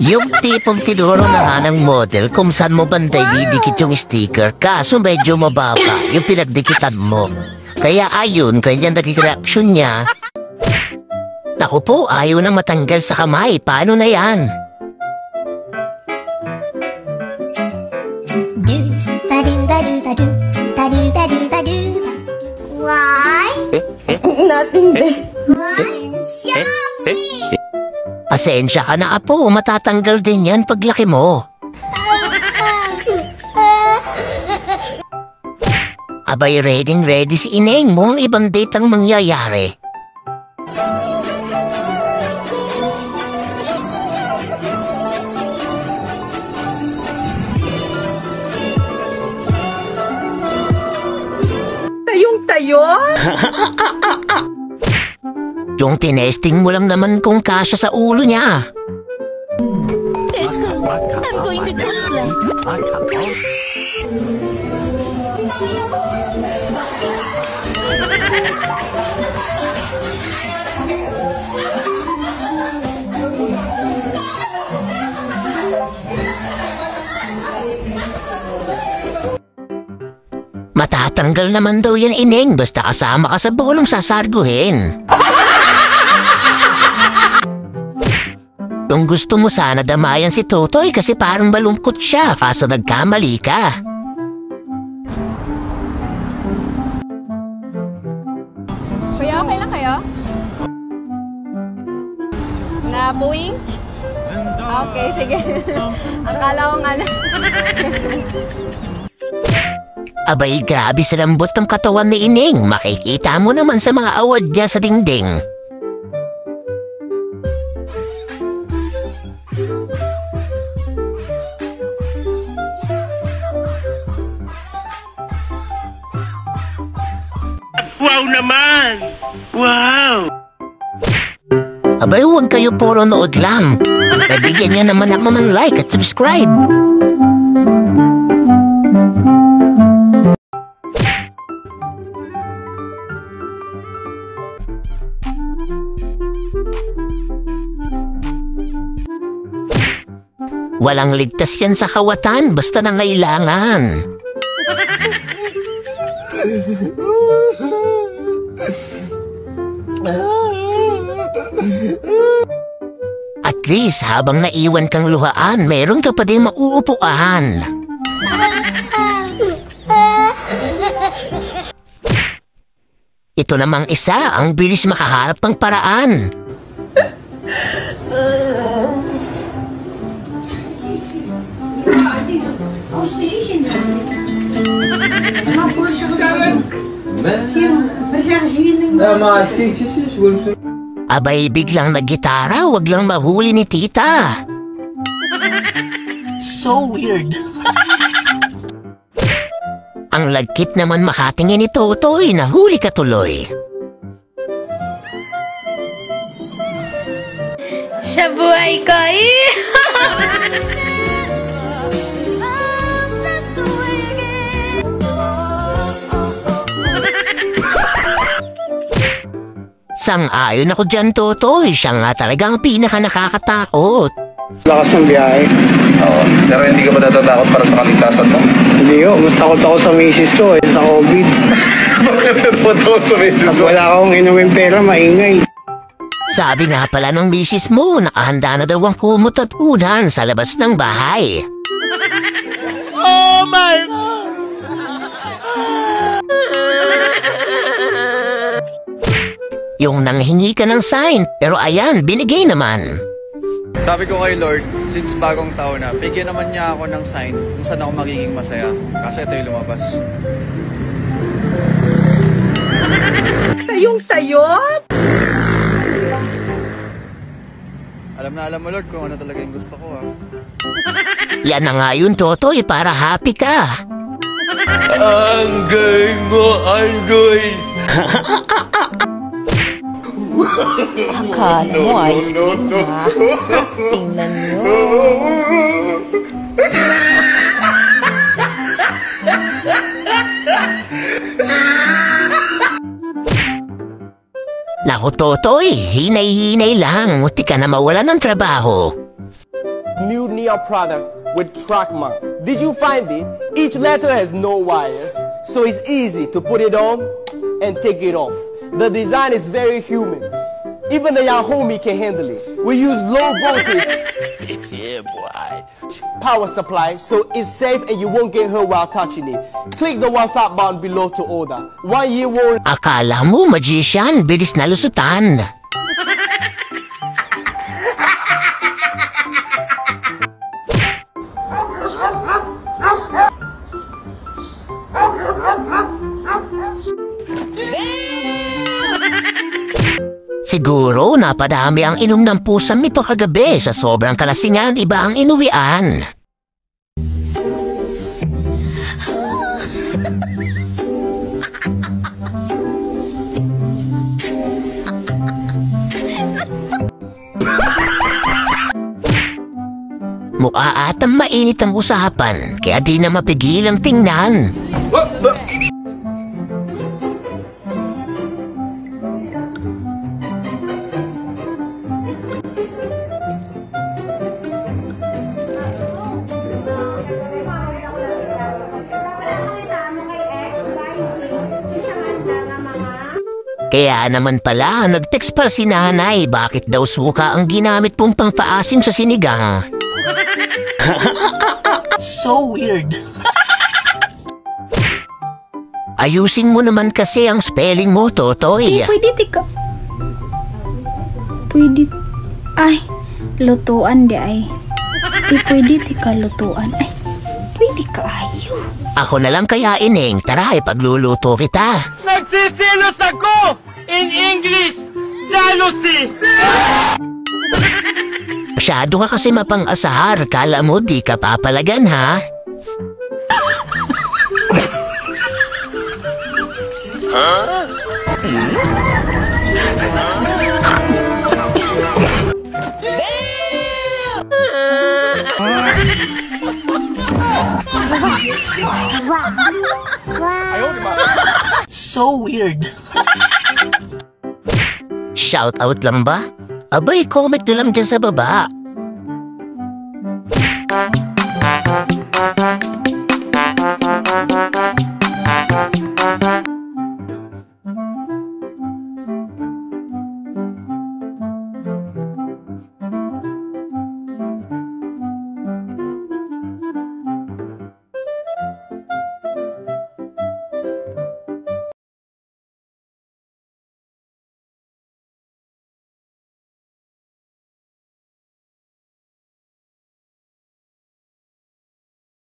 Yung tipong tinuro na nga ng model kung saan mo banday didikit yung sticker, kaso medyo mababa yung pinagdikitan mo. Kaya ayun, ganyan naging reaksyon niya. Naku po, ayaw na matanggal sa kamay. Paano na yan? Why? Nothing, babe. Pasensya ka na, apo. Matatanggal din yan paglaki mo. Abay, ready si Ineng mo. Ibang date ang mangyayari. Tayong-tayo? Yung tinesting mo lang naman kung kasya sa ulo niya. Tesco, I'm going to display. Matatanggal naman daw yan, Ineng, basta kasama ka sa bolong sasarguhin. Kung gusto mo sana damayan si Totoy kasi parang malungkot siya kaso nagkamali ka. Kuya, okay lang kayo? Nabuing? Okay, sige. Akala ko nga na. Abay, grabe sa lambot ng katawan ni Ineng. Makikita mo naman sa mga award niya sa dingding. Wow naman! Wow! Abay, huwag kayo puro nood lang. Bigyan niya naman ako ng like at subscribe. Walang ligtas yan sa kawatan basta nangailangan. At least habang naiwan kang luhaan, meron ka pa din mauupuan. Ito namang isa ang bilis makaharap ng paraan. Abay, biglang naggitara, wag lang mahuli ni tita. So weird. Ang lagkit naman makatingin ni Totoy, nahuli ka tuloy. Sa buhay ko, Sang-ayon ako dyan, Totoy. Siya nga talagang pinaka-nakakatakot. Lakas ng biyahe. Oo, pero hindi ka ba natatakot para sa kaligtasan mo? Hindi ko, mas takot ako sa misis ko sa COVID. Bakit natatakot sa misis At mo? wala akong inumin pera, maingay. Sabi nga pala ng misis mo, nakahanda na daw ang kumot at unan sa labas ng bahay. Oh my God! Yung nanghingi ka ng sign, pero ayan, binigay naman. Sabi ko kay Lord, since bagong taon na, bigyan naman niya ako ng sign kung saan ako magiging masaya. Kasi ito yung lumabas. Tayong-tayo? Alam mo Lord kung ano talaga yung gusto ko Yan na nga yun, Totoy, para happy ka. Ang galing mo, Anggoy! Akala mo ice cream, ha? Tingnan nyo. Naku, Totoy, hinay-hinay lang. Muti ka na mawala ng trabaho. new neon product with track mark. Did you find it? Each letter has no wires, so it's easy to put it on and take it off. The design is very human. Even the young homie can handle it. We use low voltage power supply, so it's safe and you won't get hurt while touching it. Click the WhatsApp button below to order. 1 year warranty. Akala mo, magician, bilis na lusutan. Siguro napadami ang inom ng pusang nito kagabi sa sobrang kalasingan, iba ang inuwian. Mukha atang mainit ang usapan, kaya di na mapigilang tingnan. Kaya naman pala, nag-text pa si nanay, bakit daw suka ang ginamit pong pangpaasim sa sinigang. So weird. Ayusin mo naman kasi ang spelling mo, Totoy. Pwede tika. Pwede. Ay, lutuan di ay. Pwede tika lutuan. Ay, pwede ka ayo. Ako na lang kaya, Ineng. Tara, ipagluluto kita. Nagsisilos ako! In English, jealousy! Masyado ka kasi mapang-asar. Kala mo di ka papalagan, ha? So weird. Shout out lang ba? Abay, comment nyo lang dyan sa baba.